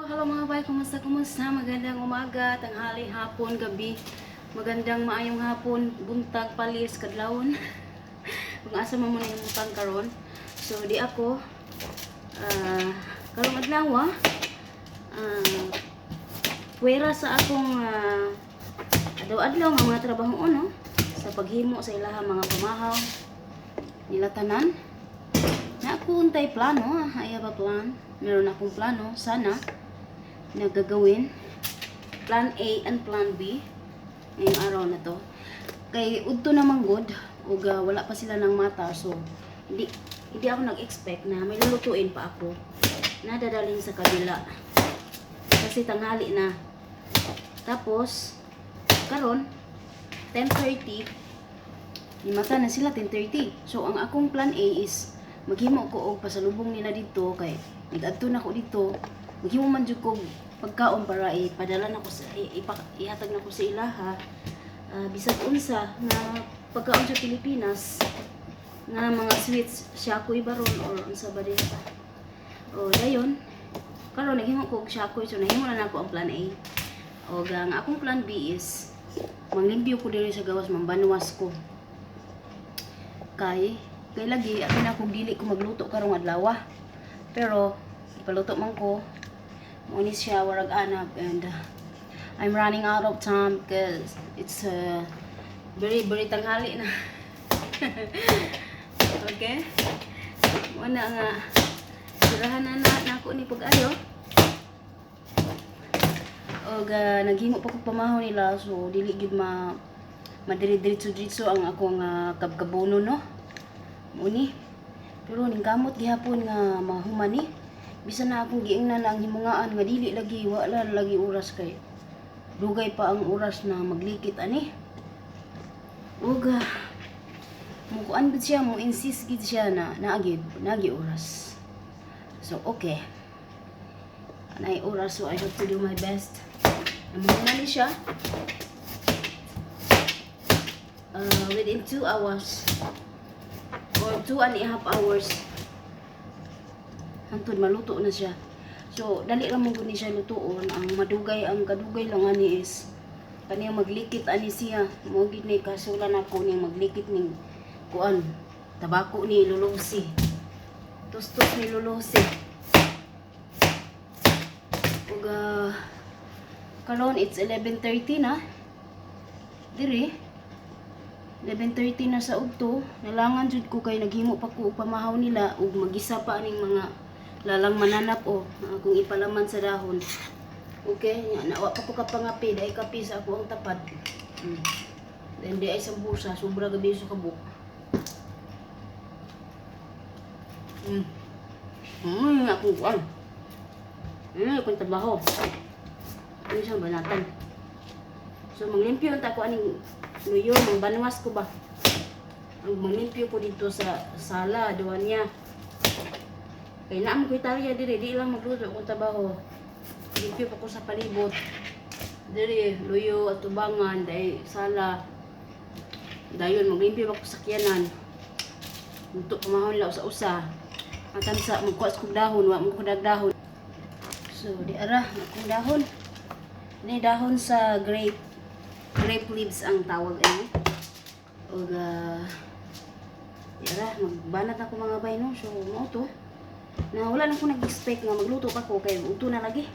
Hello mga bay, kumusta? Magandang umaga, tanghali, hapon, gabi. Magandang maayong hapon, buntag, palis, kadlawon. Kung asa man mo na yung mutang karon. So di ako karong adlaw puwera sa akong adlaw-adlaw nga mga trabaho no sa paghimo sa ilaha mga pamahaw nila tanan. Na ako untay plano, I have a plan. Meron akong plano, sana na gagawin. Plan A and Plan B ngayong araw na to. Kay udto naman good, ug wala pa sila ng mata, so hindi ako nag-expect na may lulutuin pa ako. Nadadaling sa kabila. Kasi tanghali na. Tapos, karon 10:30, limata na sila 10:30. So, ang akong plan A is maghimo ko og pasalubong nila dito kay nag-adto na ko dito. Maghimo man jud ko pagkaon para ipadala na ko sa ihatag na ko sa ilaha. Bisag unsa nga pagkaon sa Pilipinas nga mga sweets Shakoy baron or unsa ba din. O dayon karon naghimo ko og Shakoy, so nahimo na nako ang plan A. O ang akong plan B is manglimpyo ko diri sa gawas, mambanwas ko. Kay lagi akin ako dili ko magluto karong adlaw. Pero ipaluto man ko mo ni siya warag anak, and I'm running out of time because it's very tanghali na. Okay? Wala nga sirahan na ako ni pag-ayo. Og naghimo pa ko pamahaw nila, so dili gyud madiri-diritso ang akong kabkabono no. Muni. Pero ning kamot gihapon nga mahuman ni. Bisan na akong giingnan ang himungaan nga dili lagi wala lagi oras kay dugay pa ang oras na maglikit ani. Ug mukuan gid siya, mo insist gid siya na naagi oras. So okay. Anay oras, so I have to do my best. Namuhuman ni siya. Within 2 hours or 2.5 hours hantod maluto na siya. So dali lang mo guni siya lutuon. Ang kadugay lang ani is kaniyang maglikit ani siya. Mo gid ni kasulan ako ning maglikit ning kuan tabako ni lulusi. Tustos ni lulusi. Ug karon it's 11:30 na. Diri 11:30 na sa udto, nalangan jud ko kay naghimo pa ko pamahaw nila ug magisa pa aning mga lalang mananap akong ipalaman sa dahon. Okay, nawa pa ko kapangapi, dai kapi sa ako ang tapad. Then di ay sambusa, sobra gabi sa kabuk. Akong kuan. Akong trabaho. Ano siyang banatan. So manglimpyo ta ko aning luyo, mangbanwas ko ba? Ang manglimpyo ko dito sa sala, duwan niya. Kaya naam ko itarya diri, di lang magluto kung trabaho. Limpyo pa ko sa palibot. Diri, luyo at tubangan, dahil sala. Dayon, maglimpyo pa ko sa sakyanan. Untuk pamahon lang sa usa. Ang tansa, magkuas kong dahon, wala mo ko dahon. So, di ara, akong dahon. Ini dahon sa grape leaves ang tawag ay. Og yara magbanat ako mga bay no. So mo to. Na wala na ko nag-expect nga magluto pa ko kay udto na lagi.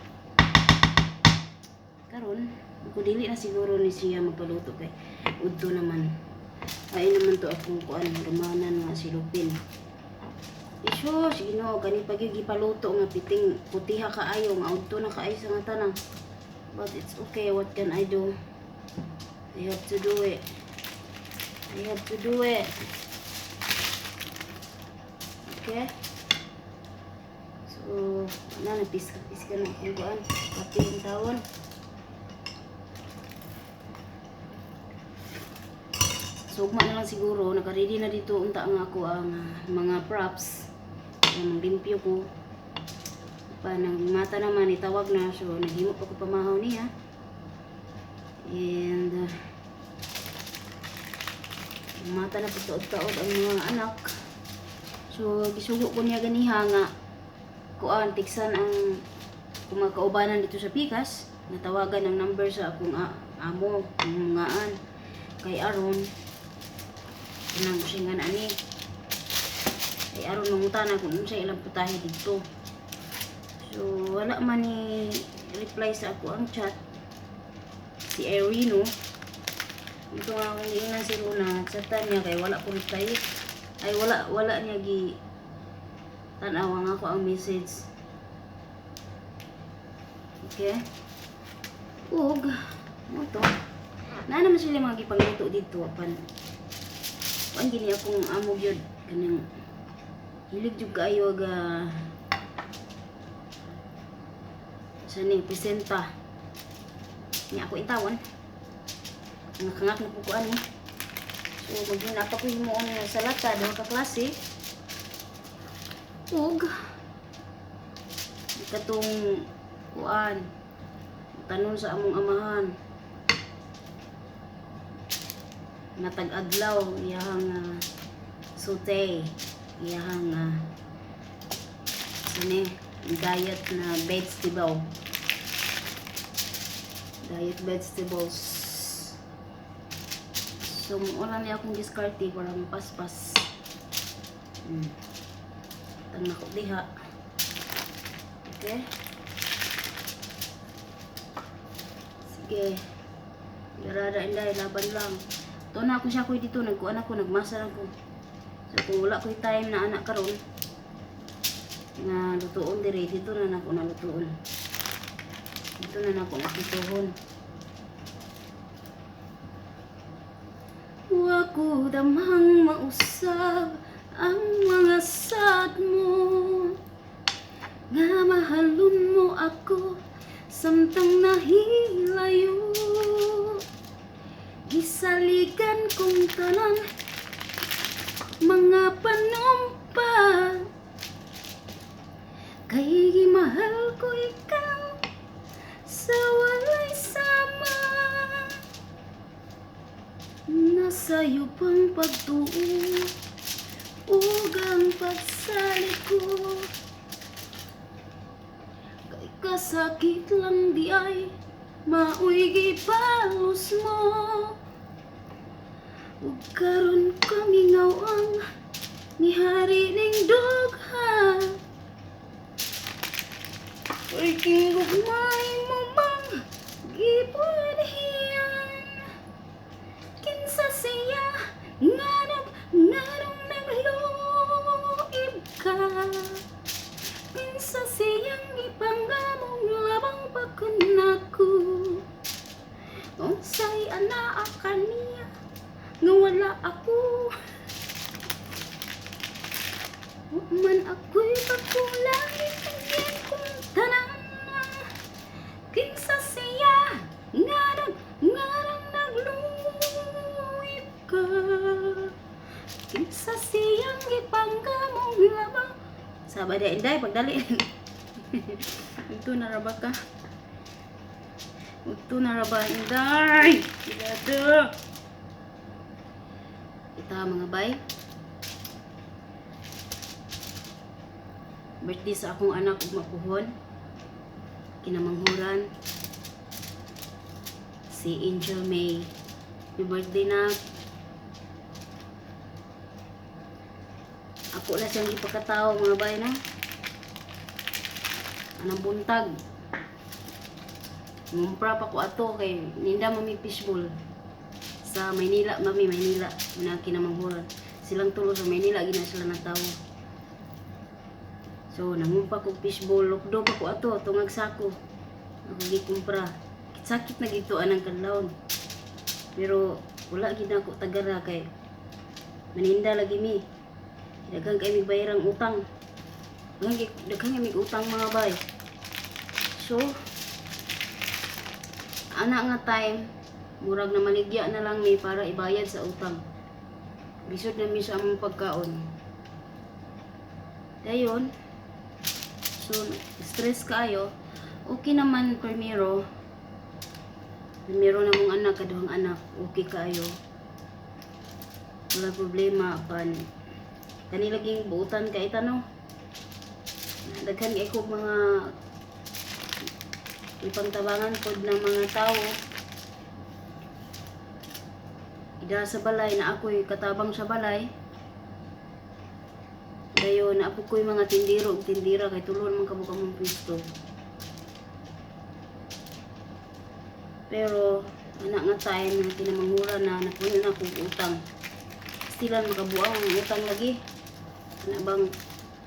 Karon ko dili na siguro ni siya magpaluto kay udto naman. Ay naman to akong kuan gamanan nga silupin. Iso Ginoo kani pagyud gipaluto nga piting putiha kaayo nga udto na kaayo sa nga tanang. But it's okay, what can I do? I have to do it. Okay? So, napis ka na kung kuan. Pati yung tawon. So, ugma na lang siguro. Naka-ready na dito. Unta nga ako ang mga props. Ang limpyo ko. Nang mata naman, itawag na. So, naghimo pa ko pamahaw niya. And mata na pagtaod-taod ang mga anak. So gisugo ko niya ganiha nga kuan tiksan ang kumakaubanan dito sa Pikas, natawagan ang number sa akong amo, ang ngaan. Kay Aron, kanang kusingan ani. Kay Aron mangutana kung ano sa ilang putahe dito. So, wala man ni reply sa ako ang chat. Si Erino. Ito nga akong giingan si Luna. Chatan niya kay wala ko reply. Ay, wala niya gi tanaw nga ako ang message. Okay. Ug, mo to. Na naman sila mga gipangluto dito. Pan gini akong amog yun. Kanang hilig jud kayo ga sani presenta niya ako itawan nakangak na po ko ani. So maging napakuhimoon sa lata daw ka klase ug katong kuan tanon sa among amahan natag-adlaw iyang sute iyang sini diet na vegetables. So wala niya akong diskarte para mapaspas. Tang nako diha. Okay. Sige. Garada inday laban lang. To na ako siya ko dito nagkuan ako nagmasa ako. So kung wala ko time na anak karon na lutuon dire dito na nako nalutuon. Dito na nako nakituhon. Wa ko damhang mausab ang mga sad mo nga mahalon mo ako samtang nahilayo. Gisaligan kong tanan mga panumpa kay gimahal ko ikaw sa walay sama. Nasa'yo pang pagtuo ug ang pagsalik ko kay kasakit lang di ay maoy gipalos mo. Ug karon kamingaw ang nihari ning dugha kay gugmay mo mang gipudhian kinsa siya nganong nagluib ka kinsa siyang ipangamong labang pagkunako unsay anaa kaniya nga wala ako man ako'y pagkulangin kagyan kong tanan kinsa siya nganong nagluib ka kinsa siyang ipanggamong labang sabay da inday pagdali ito naraba ka ito naraba inday ito kita mga bay birthday sa akong anak ug mapuhon kinamanghuran si Angel May. Happy birthday na. Ako na siyang ipagkatao mga bay na. Anang buntag. Ngumpra pa ko ato kay ninda mami fishbowl sa Maynila, mami Maynila na kinamanghuran. Silang tulo sa Maynila gina sila natawo. So, nangumpa ko fishbowl, lukdo pa ko ato, tungag sako. Ako gikumpra. Sakit na gito anang kadlawon. Pero, wala gina ko tagara kay maninda lagi mi. Daghang kay mig bayarang utang. Daghang mig utang mga bay. So, ana nga time, murag na maligya na lang mi para ibayad sa utang. Bisod na mi sa among pagkaon. Dayon, so, stress kayo. Okay naman, primero na mong anak, kaduhang anak. Okay kayo. Wala problema. Kanilaging buutan ka itano. Daghan kay ko mga ipangtabangan pod ng mga tao. Ida sa balay na ako'y katabang sa balay. Dayon na ako ko'y mga tindiro ug tindira kay tulon man kamo kamong pwesto. Pero anak nga time na kinamangura na napuno na akong utang. Stilan makabuang ang utang lagi. Ana bang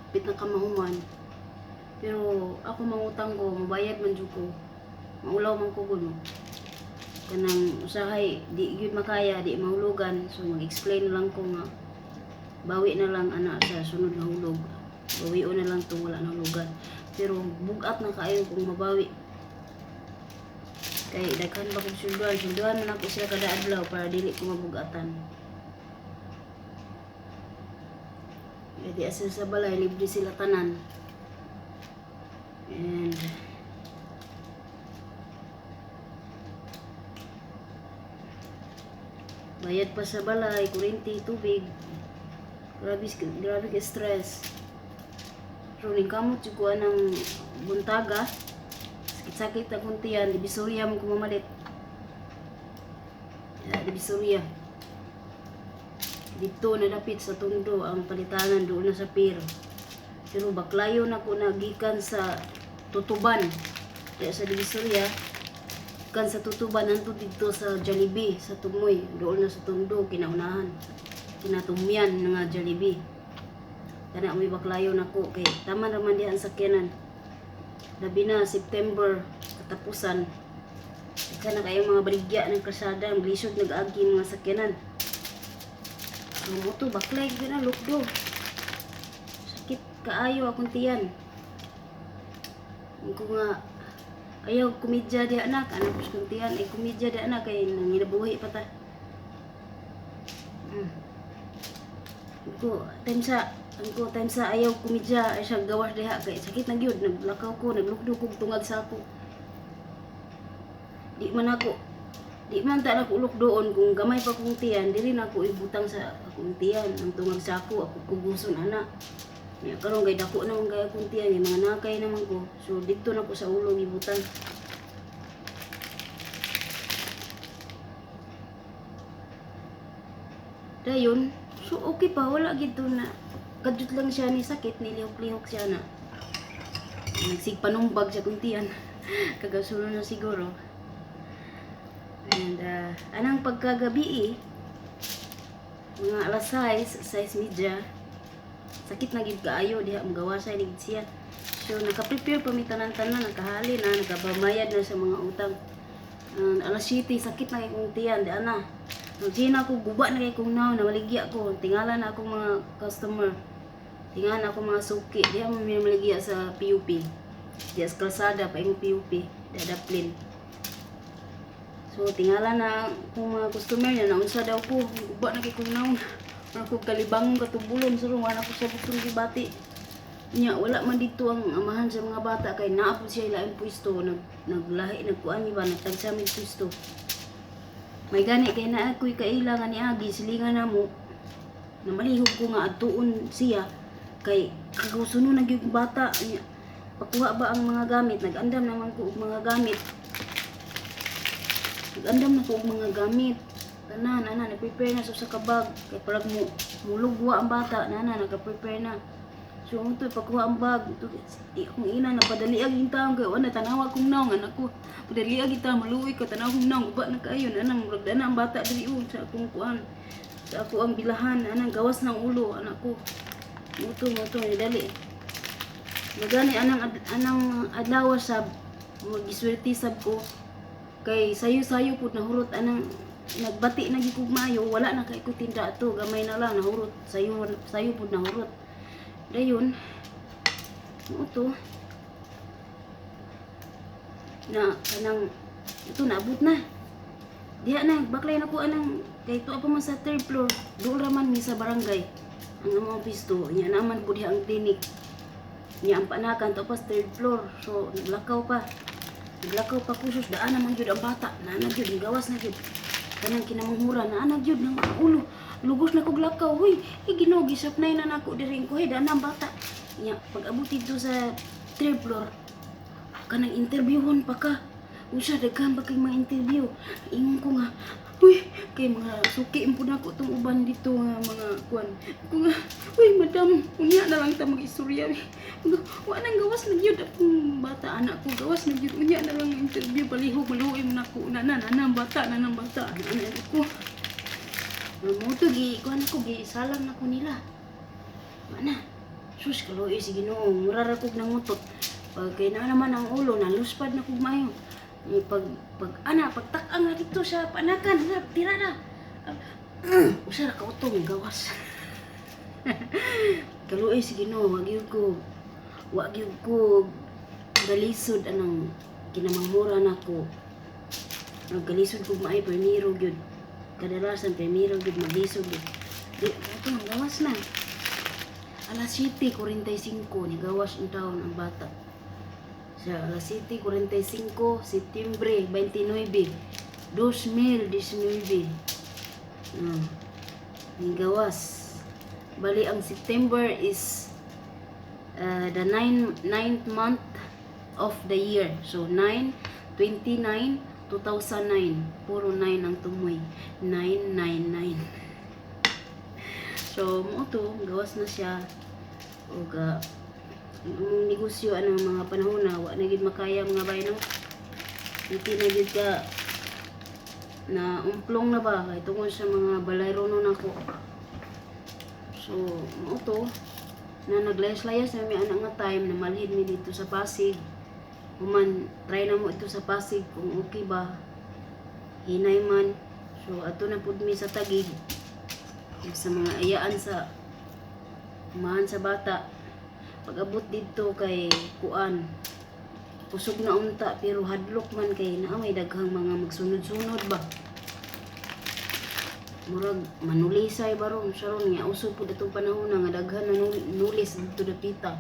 pit na kamahuman. Pero ako mangutang ko, mabayad man jud ko. Maulaw man ko gud. Kanang usahay di gyud makaya, di mahulugan. So mag-explain lang ko nga bawi na lang ana sa sunod na hulog. Bawion na lang tong wala na hulugan. Pero bugat na kaayo kung mabawi. Kay daghan ba kong sulduan man ako sila kada adlaw para dili ko mabugatan. Di asa sa balay, libre sila tanan. And bayad pa sa balay, kuryente, tubig. Grabe ka stress. So, kamot yung kuha ng buntaga. Sakit-sakit na kuntiyan, di Bisoria mo kumamalit. Di Bisoria. Dito nadapit sa Tondo ang palitanan doon na sa pier. Pero baklayo na ko nagikan sa Tutuban. Kaya sa Divisoria, kan sa Tutuban nanto dito sa Jollibee, sa Tumoy, doon na sa Tondo kinaunahan. Kinatumyan nga Jollibee. Kana may baklayo na ko kay tama naman diha ang sakyanan. Labi na September katapusan. Kana kayo mga baligya ng kalsada, ang lisod nag-agi mga sakyanan. Mo to baklay gyud na lukdo. Sakit kaayo akong tiyan. Ko nga ayaw komedya di anak, anak ko tiyan ay komedya di anak kay nanginabuhi pa ta. Time sa ayaw komedya ay siya gawas diha kay sakit na gyud, naglakaw ko, naglukdo ko tungag sa ako. Di man ta ako ulok kung gamay pa kong tiyan, dili na ako ibutang sa akong tiyan ang tungag sa ako kuguson ana. Nya karon kay dako naman kay akong tiyan, yung mga nakay naman ko. So dito na ko sa ulo ibutang. Dayon, so okay pa, wala gito na kadut lang siya ni sakit, nilihok-lihok siya na. Nagsigpanumbag siya kong tiyan. Kagasulo na siguro. And anang pagkagabi mga alas 6:30, sakit na gid kaayo diha magawasay ligid siya. So naka-prepare pa mi tanan-tanan, nakahali na, nagabamayad na sa mga utang. Alas 7 sakit na kay kong tiyan di ana. Nagsina ko guba na kay kong naw na maligya ko. Tingala na akong mga customer. Tingala na akong mga suki. Diha mo mi maligya sa PUP. Diha sa kalsada pa yung PUP, dadaplin. So tingala na kung mga customer niya, naunsa daw ko, guba na kay kong naon. Wala ko kalibangon katubulon, so wala ko sa butong kibati. Nya wala man dito ang amahan sa mga bata kay naapod siya ilaing pwesto, naglahi, nagkuan mi ba, nagtagsa mi pwesto. May gani kay na ako'y kailangan ni Agi, silingan na mo, na malihog ko nga atuon siya, kay kagusuno na yung bata. Nya, pakuha ba ang mga gamit, nag-andam naman ko og mga gamit. Nag-andam na ko og mga gamit. Tanan, nag-prepare na sa kabag. Kaya parang mulugwa ang bata, nag-prepare na. So, ito, pagkuha ang bag. Kung ina, napadaliag yung taong kayo. Tanawa kong naong, anak ko. Padaliag yung taong, maluwi ko, tanawa kong naong. Guba na kayo, muragda na ang bata dali sa akong kuan. Sa ako ang bilahan, gawas ng ulo, anak ko. Muto, dali. Magani, anang adlaw sab, mag-iswerti sab ko. Kay sayo-sayo po nahurot, nagbati na gikugmayo, wala na kay ko tinda ato, gamay na lang nahurot, sayo po nahurot. Dayon, ito, na kanang ito naabot na. Diha na baklay na ko kay ito pa man sa third floor, doon raman mi sa barangay. Ang among pisto, nya naman po diha ang klinik. Nya ang panakan to pa sa third floor. So naglakaw pa kusus daan naman jud ang bata. Naanag jud gawas na jud. Kanang kinamangura na anag jud ng ulo. Lugos na kog lakaw. Hoy, Ginoo gisapnay na nako diri ko daan ang bata. Nya pag abot dito sa third floor, ka nang interviewon pa ka. Usa daghan pa kay mga interview. Ingon ko nga, uy, kay mga suki po na ko itong uban dito nga mga kuan. Ko nga, uy, madam, unya na lang ta mag-istorya. Wa nang gawas na gyud akong bata, anak ko gawas na gyud unya na lang interview palihog maluoy mo nako nanang bata. Ana ko. Mo to gi kuan ko gi salam na ko nila. Mana? Sus kaluoy si Ginoo, mura ra kog nangutot. Pag kay na naman ang ulo na luspad na kog maayo. Pagtak-ang na dito sa panakan, tira na. Usa ra ka utong gawas. Kaluoy si Ginoo, wa gyud ko galisod anang kinamangmura nako. Nagkalisod ko maay permiro gyud. Kadalasan permiro gyud maglisod gyud. Di ato ang gawas na. Alas 7:45 ni gawas ang taon ang bata. Sa alas 7:45 Setyembre 29 2019. Ni gawas. Bali ang September is the 9th month of the year. So 9/29/2009. Puro 9 ang tumoy. 999. So mo to gawas na siya. Og ang negosyo anang mga panahon na wa na gid makaya mga bayno. Hindi na gid ka na umplong na ba kay tungod sa mga balayrono nako. So mo to na naglayas-layas na may anak nga time na malhin mi dito sa Pasig. Human try na mo ito sa Pasig kung okay ba. Hinay man. So ato na pud mi sa Taguig sa mga ayaan sa umahan sa bata. Pag-abot dito kay kuan kusog na unta pero hadlok man kay naa may daghang mga magsunod-sunod ba. Murag manulisay baron saron nga usod pud atong panahon nga daghan na nulis dito dapita.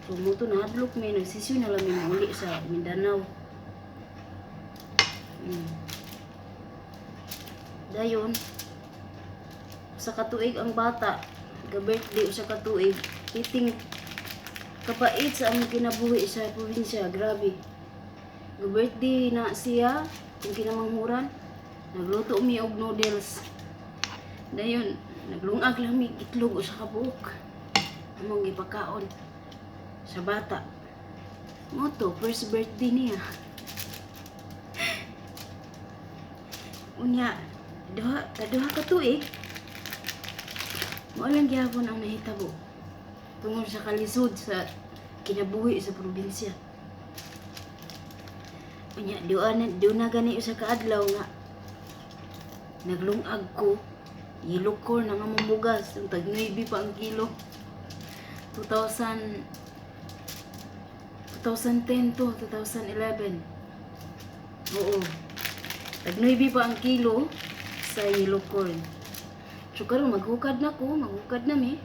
So mo to nahadlok may nagsisyo na lang may uli sa Mindanao. Dayon sa katuig ang bata ga-birthday sa katuig iting kapait sa among kinabuhi sa probinsya, grabe. Ga-birthday na siya kung kinamanghuran nagluto mi og noodles. Dayon naglungag lang mi itlog sa kabuok among gipakaon sa bata. Mo to first birthday niya. Unya kaduha ka tuig mo lang gyapon ang nahitabo tungod sa kalisod sa kinabuhi sa probinsya. Unya doon na gani usa ka adlaw nga naglungag ko yellow corn nga mamugas ang tag 9 pa ang kilo. 2010 to 2011. Oo. Tag 9 pa ang kilo sa yellow corn. So karon maghukad na mi.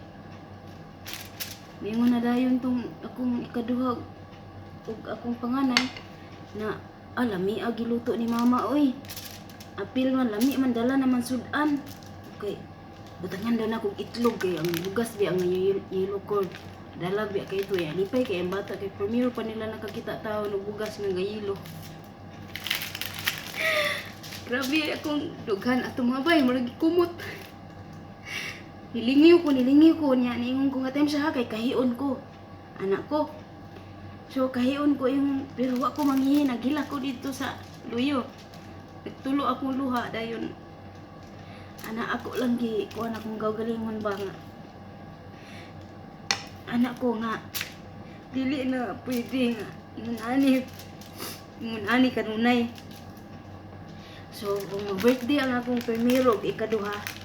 Mingon na dayon tong akong ikaduha ug akong panganay na lami giluto ni mama oy. Apil man lami man dala naman sudan. Okay. Butangan daw na kog itlog kay ang bugas bi ang yellow corn. Dala bi kay ito ya lipay kay ang bata kay premier pa nila nakakita tao ng bugas nga gayilo. Grabe akong dughan ato mga bay murag kumot. Nilingiw ko niya niingon ko nga time sa kay kahion ko anak ko. So kahion ko yung pero wa ko manghihi nagila ko dito sa luyo. Nagtulo akong luha dayon. Anak ako lang gi kuan akong gawgalingon ba nga. Anak ko nga dili na pwede nga ingon ani kanunay. So kung birthday ang akong primero ikaduha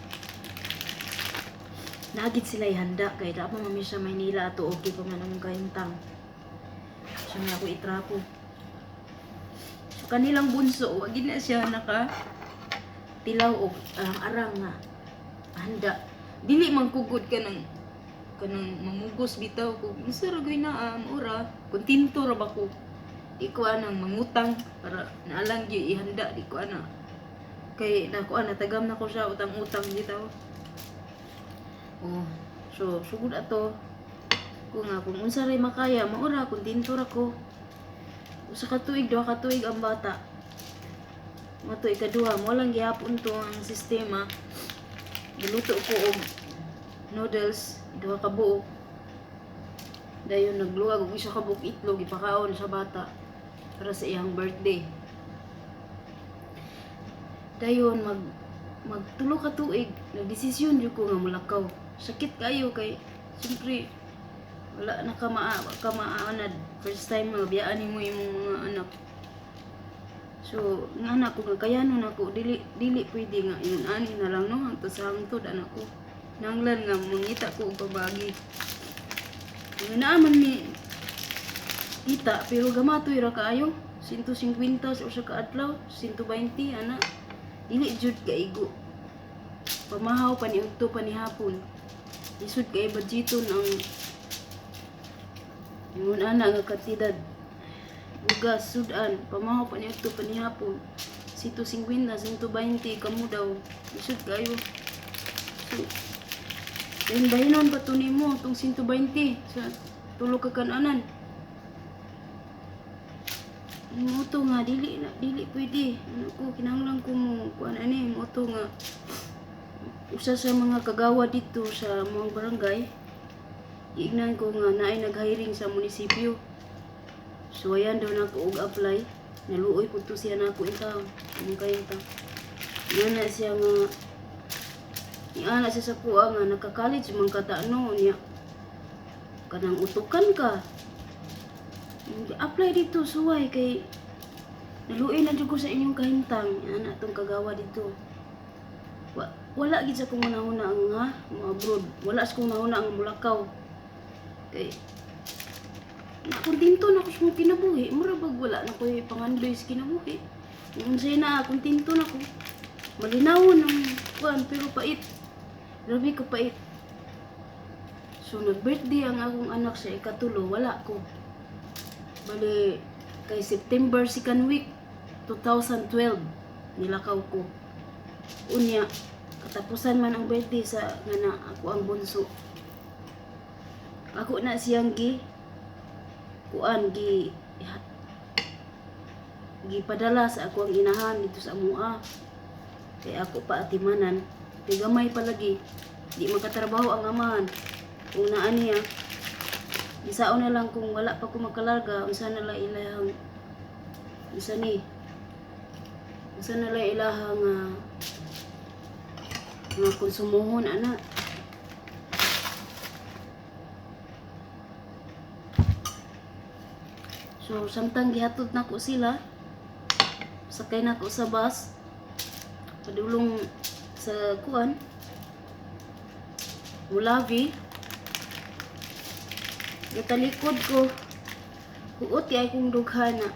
nagit sila ihanda kay dapat mami sa Maynila ato okay pa man ang kahintang. So nga ako itrapo. So kanilang bunso wag na siya naka tilaw og arang nga handa. Dili man kugod ka ng kanang mamugos bitaw ko. Unsa ra gyud na ora kontento ra ba ko. Di ko anang mangutang para naalang gyud ihanda di ko ana. Kay nako ana tagam na ko siya utang-utang bitaw. Oh, so sugod ato kung unsa ray makaya maura kontento ra ko. usa ka tuig, duha ka tuig ang bata. Mato ikaduha, mo lang gihapon to ang sistema. Giluto ko og noodles, duha ka buok. Dayon nagluwag og isa ka buok itlog ipakaon sa bata para sa iyang birthday. Dayon magtulo ka tuig, nagdesisyon jud ko nga mulakaw. Sakit kayo kay siyempre wala na ka maanad. First time nga biyaan nimo imong mga anak. So, nga anak ko nga kayanon ako, dili pwede nga yun ani na lang no, hangtod sa hangtod anak ko. Nanglan nga mangita ko og pabagi. Nga naaman mi kita pero gamatoy ra kaayo. 150 sa usa ka adlaw, 120 ana. Dili jud kaigo. Pamahaw pa ni udto pa ni hapon. Isud kay budgeton ang yun ana nga kantidad. Bugas, sudan, pamahaw pa ni udto pa ni hapon. 150, 120 kamo daw. Isud kayo. So, then bahinon pa to nimo tong 120 sa tulo ka kananan. Mo to nga dili pwede. Ano ko kinahanglan ko mo kuan ani mo to nga usa sa mga kagawa dito sa mga barangay. Ignan ko nga naay nag-hiring sa munisipyo. So ayan daw nako og apply. Naluoy pud to siya nako intaw. Ang kayta. Nga siya nga ana siya sa kuha nga nagka-college man kata ano niya. Kanang utukan ka. Apply dito suway kay naluoy na jud ko sa inyong kahimtang ana tong kagawa dito. Wala gid sa kong una ang mga abroad. Wala sa kong una ang mulakaw. Kay nakontento na ko sa mong kinabuhi. Mura bag wala na ko pangandoy sa kinabuhi. Unsay na kontento na ko. Malinawon ang kuan pero pait. Grabe ka pait. So nag-birthday ang akong anak sa ikatulo, wala ko. Bali kay September 2nd week 2012 nilakaw ko. Unya katapusan man ang birthday sa nga ako ang bunso. Ako na siyang gipadala sa ako ang inahan dito sa amua. Kay ako pa atimanan, kay gamay palagi. Di makatrabaho ang amahan. Kung naan niya, isaon na lang kung wala pa ko makalarga, unsa na lang ilahang unsa na lang ilahang mga konsumuhon ana. So samtang gihatod nako sila, sakay nako sa bus padulong sa kuan Mulavi. Gitalikod ko huot kay akong dughana.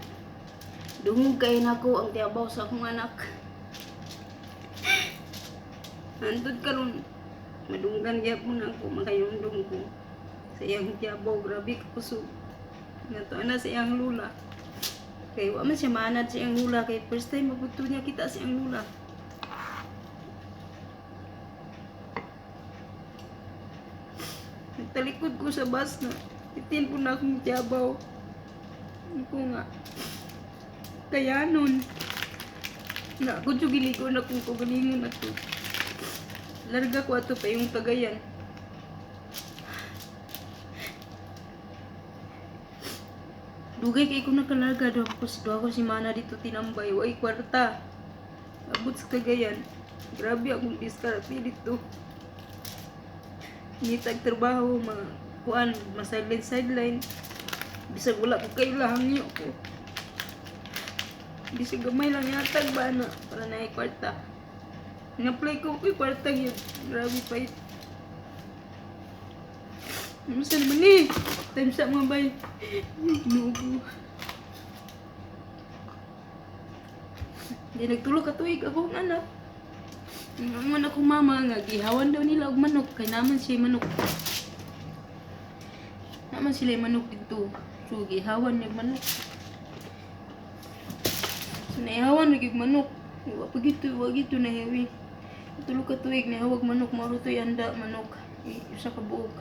Dungog kay nako ang tiabaw sa akong anak. Andun karon madunggan gyapon ako makayundong ko sa iyang tiabaw. Grabe ka kusog. Nato na sa iyang lula. Kay wa man siya maanad sa iyang lula kay first time mabuto niya kita sa iyang lula. Nagtalikod ko sa bus na itin po na akong tiyabaw. Ako nga kaya nun na ako giliko na kung kagalingon ako. Larga ko ato pa yung Cagayan. Dugay kay ko nakalarga daw ako si mana dito tinambay. Way kwarta. Abot sa Cagayan. Grabe akong diskarte dito. Nitag trabaho, kuan, sideline. Bisag wala ko kayo lahang niyo ko. Bisag gamay lang yatag ba na para na kwarta. Nga-play ko kwarta yun. Grabe pa ito. Masan man eh. Time sa mga bay. Nugo. Di nagtulog ka tuig akong anak. Naman akong mama nga, gihawan daw nila og manok. Kaya naman siya manok. Naman sila manok dito. So, gihawan niya manok. So, naihawan na manok. Wag ito na hewi. Tulog ka tuig, naihawag manok. Mauro to yanda manok. Isa ka buog.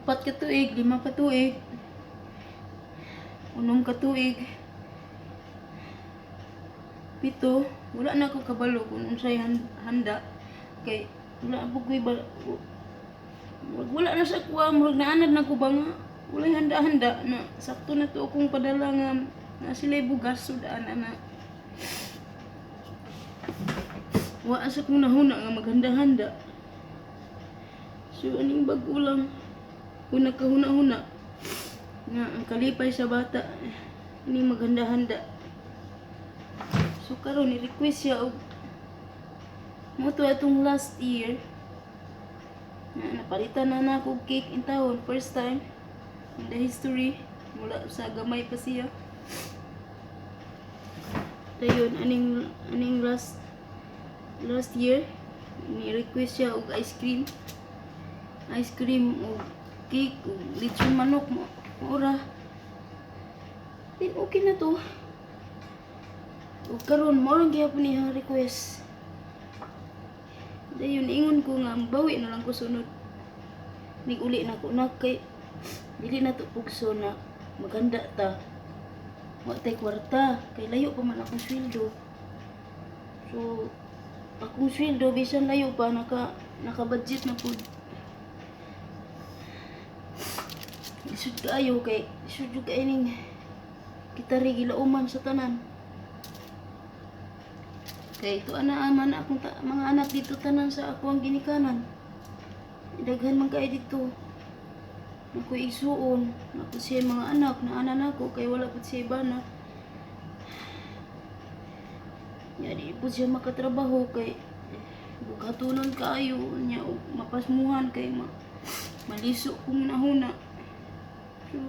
4 ka tuig, 5 ka tuig. Unom ka tuig. 7, wala na ako kabalo kung unsay handa. Kay wala po ko'y wala na sa kuha, murag naanad na ko ba nga. Wala'y handa-handa na sakto na to akong padala nga na sila'y bugas sudaan na. Wa sa kong nahuna nga maghanda-handa. So aning bag-o lang kung nakahuna-huna nga ang kalipay sa bata ini maghanda-handa. So karon ni request siya og mo to atong last year na napalitan na nako cake in taon, first time in the history mula sa gamay pa siya. Dayon aning last year ni request siya og ice cream o cake o lechon manok mo ora. Then okay na to. O karon mo lang gyapon niya request. Dayon ingon ko nga bawi na lang ko sunod. Nig uli na ko na kay dili na to pugso na maganda ta. Wa tay kwarta kay layo pa man akong sweldo. So akong sweldo bisan layo pa naka-budget na pud. Isud kaayo kay isud jud kay ning kita ri gilauman sa tanan. Kay ito man akong mga anak dito tanan sa ako ang ginikanan. Daghan man kay dito. Ako isuon, ako siya mga anak na anan ako kay wala pud siya bana. Ya di pud siya makatrabaho kay bugatunon kaayo nya mapasmuhan kay maliso kung nahuna. So,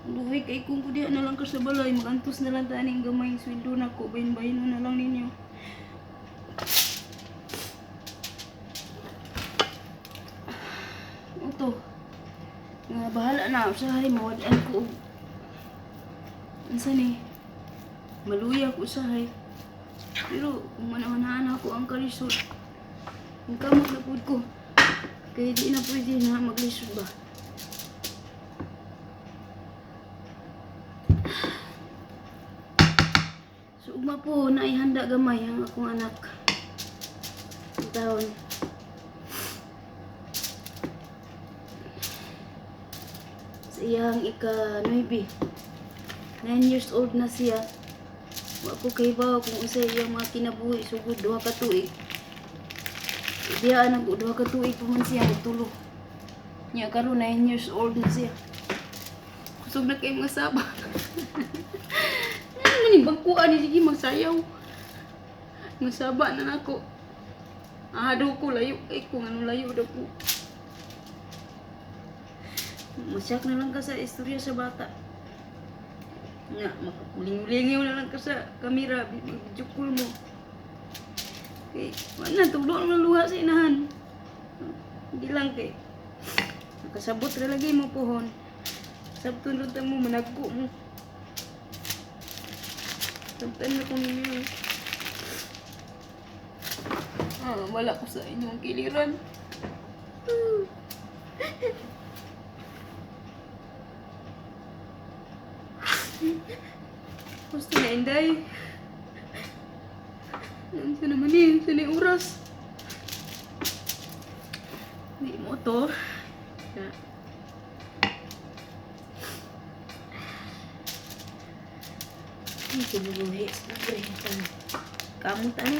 buhay kay kung kudiha na lang ka sa balay, magantos na lang taning gamay sweldo nako, bayin-bayin mo na lang ninyo. Ito nga bahala na usahay mawadaan ko unsa ni maluya ko usahay pero kung manahan ako ang kalisod kung kamot na pud ko kay di na pwede na maglisod ba. So ugma po na ihanda gamay ang akong anak ang taon. Iyang ika-9. 9 years old na siya. Wa ko kay bawo kung usa iyang mga kinabuhi sugod 2 ka tuig. Diya nag 2 ka tuig pa man siya nagtulo. Nya karon 9 years old na siya. Kusog na kay mga saba. Ano ni bangkuan ni sige magsayaw. Masaba na nako. Daw ko layo kay kung ano layo daw ko. Masyak na lang ka sa istorya sa bata. Nga, makapuling-ulingaw na lang ka sa kamera, mag-jukul mo. Okay, wala, tulong na luha sa inahan. Hindi lang kay. Nakasabot na lagi mo pohon. Sabton rin mo, managko mo. Sabtan na kung ninyo. Wala ko sa inyong kiliran. Gusto na inday. Nandiyan naman eh. Saan yung oras? Hindi mo to. Hindi ko mabuhi. Siyempre. Kamot ano.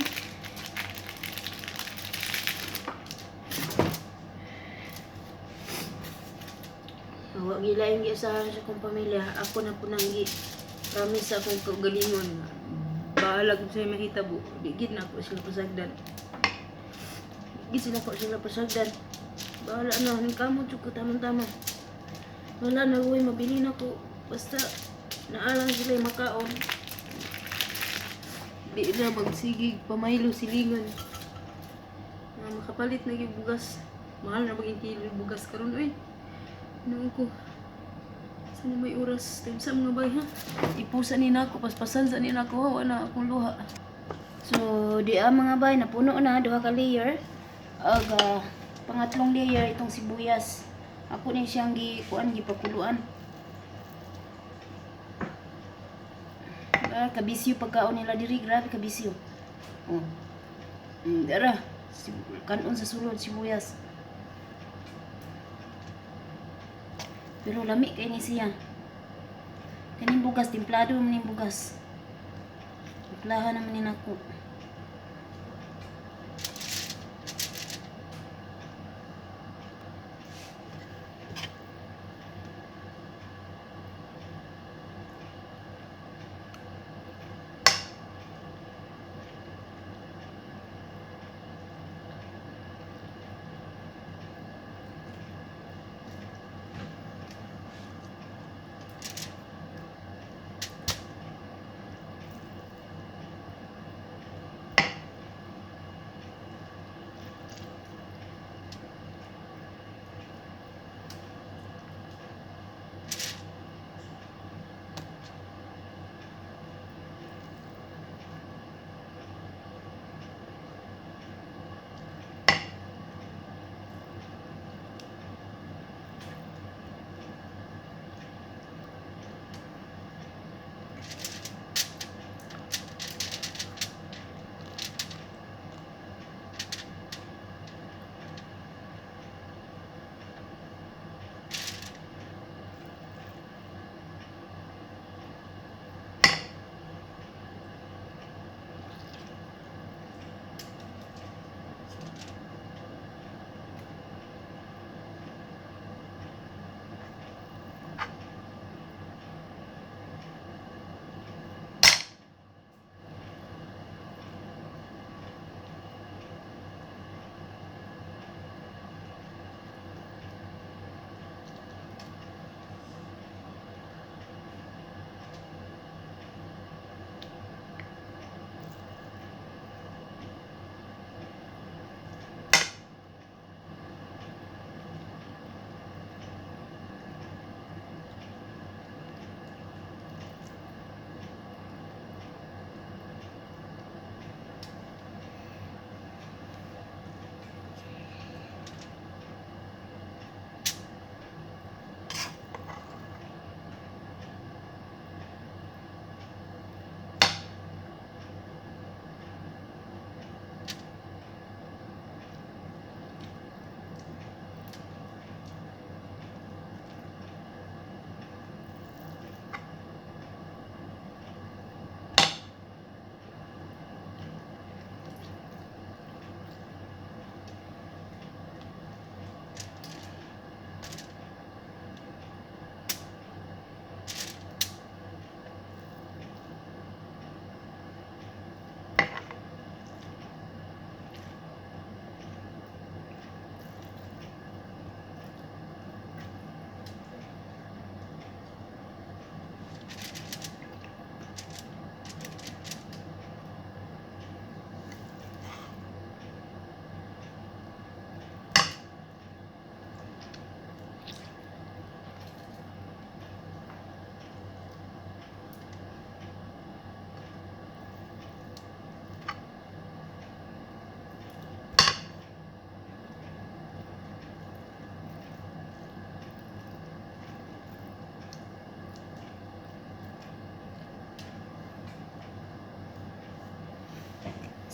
Huwag gila yung giasahan sa kong pamilya. Ako na po nang promise akong kagalingon. Bahala kung sa'yo mahitabo. Digid na ako sila pasagdan. Digid sila pasagdan. Bahala na. Kamot yung ko tamang-tama. Wala na huwag mabili na ko. Basta naalang sila yung makaon. Di na magsigig pamaylo silingan. Makapalit na yung bugas. Mahal na maging kilo yung bugas karon oy. Noon ko. Sana may oras. Time sa mga bay ha. Ipusa ni na ako. Paspasan sa ni na ako. Hawa na akong luha. So, di mga bay. Napuno na. 2 ka layer. Pangatlong layer itong sibuyas. Ako ni siyang gipakuluan. Kabisyo pagkaon nila diri, grabe kabisyo. Oh. Dara, kanon sa sulod sibuyas. Pero lami kay ni siya. Kaning bugas, timplado man ning bugas. Timplahan naman ni nako.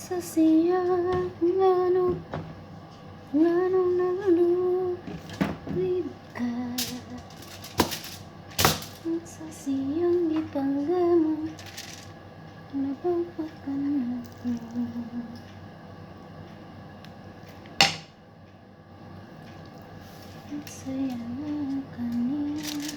Sa siya ngano ka sa siyang ipanggamo napapakan ako at saya na kaniya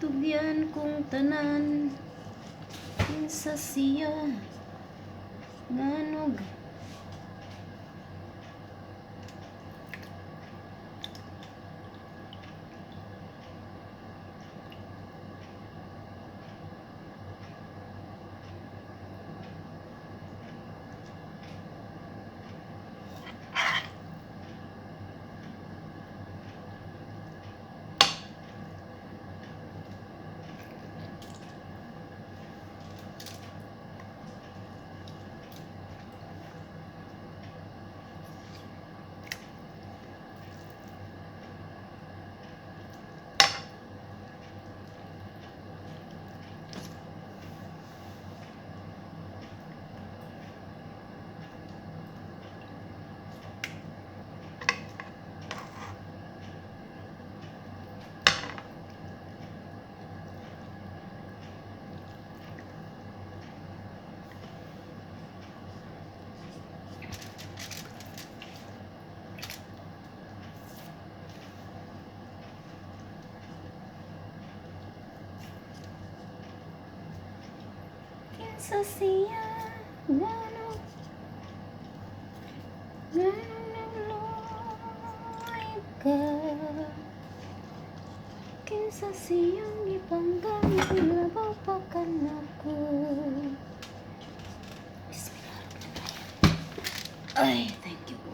tugyan kong tanan kinsa siya nganog. Kinsa siya nganog nagluoy ka. Kinsa siyang ipanggang ilabaw pa kanako. Bismillahirrahmanirrahim. Ay, thank you po.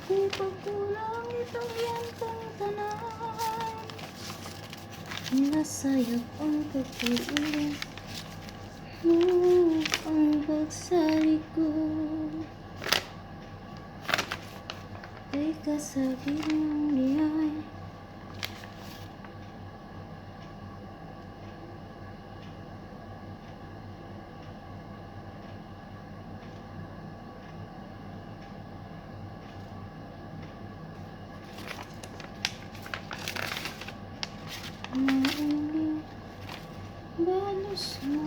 Kung pagkulang itong iyang kong tanan, nasayop ang pagkulang mo, ang pagsari ko kay kasakit ng liyay. Mauling balos mo.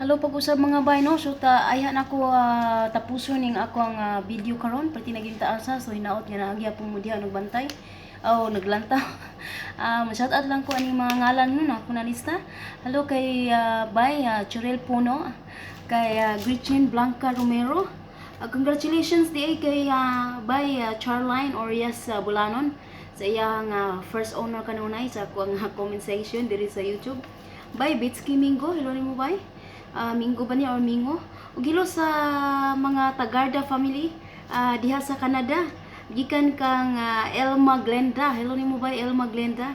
Hello pag-usab mga bay no, so ayan ako tapuson ning ako ang video karon pati naging taasa, so hinaot nga naagya pong mudiha nagbantay naglantaw. Shout out lang ko aning mga ngalan nun ako na lista. Hello kay bay Churel Puno, kay Gretchen Blanca Romero. Congratulations di kay bay Charline Orias Bulanon sa iyang first owner kanunay sa ako ang comment section diri sa YouTube. Bay Bitsky Mingo, hello nimo bay. Mingo ba niya or Mingo? Ug hilo sa mga Tagarda family diha sa Canada. Gikan kang Elma Glenda. Hello nimo bay Elma Glenda.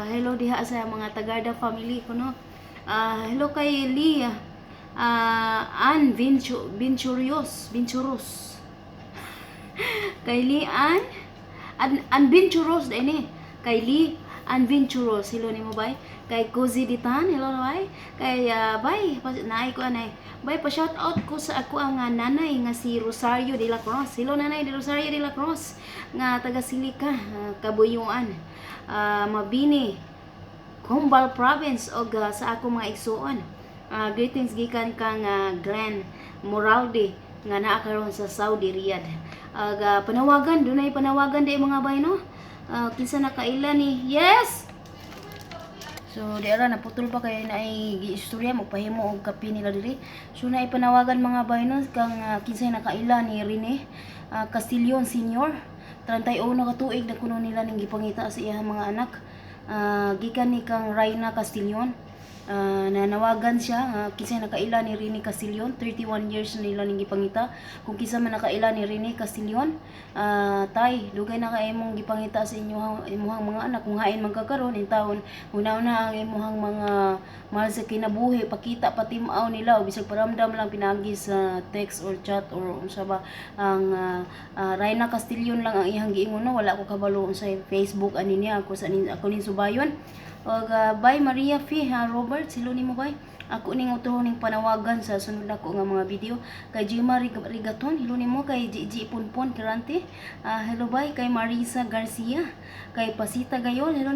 Hello diha sa mga Tagarda family kuno. Hello kay Lee Ann Vinchuros. Kay Lee Ann Vinchuros din kay Lee Adventurous, hello nimo bay. Kay Cozy Ditan, hello bay. Kay bay, naay ko anay. Bay pa shout out ko sa ako ang nanay nga si Rosario de la Cruz. Hello nanay de Rosario de la Cruz nga taga Silika, Kabuyuan. Mabini, Combal Province og sa ako mga igsuon. Greetings gikan kang Glenn Moralde nga naa karon sa Saudi Riyadh. Panawagan, dunay panawagan di mga bay no. Kinsa nakaila ni yes. So di ara naputol pa kay naay giistorya magpahimo og kape nila diri. So naay panawagan mga baynos kang kinsa nakaila ni Rene Castillon Senior. 31 ka tuig na kuno nila ning gipangita sa iyang mga anak. Gikan ni kang Raina Castillon. Nanawagan siya kinsa nakaila ni Rene Castillon, 31 years na nila ning gipangita. Kung kinsa man nakaila ni Rene Castillon, tay dugay na kay imong gipangita sa imuhang mga anak kung hain man kakaron in taon. Una-una ang imuhang mga mahal sa kinabuhi, pakita patimaw nila o bisag paramdam lang pinagi sa text or chat or unsa ba ang Raina Castillon lang ang iyang giingon no, wala ko kabalo sa Facebook ani niya ako nin subayon. Og bay Maria F. Robert, silo nimo bay. Ako ning utuhon ning panawagan sa sunod nako nga mga video. Kay Jima Rigaton, hello nimo. Kay Gigi Punpon Kirante, hello bay. Kay Marisa Garcia, kay Pasita Gayol, hello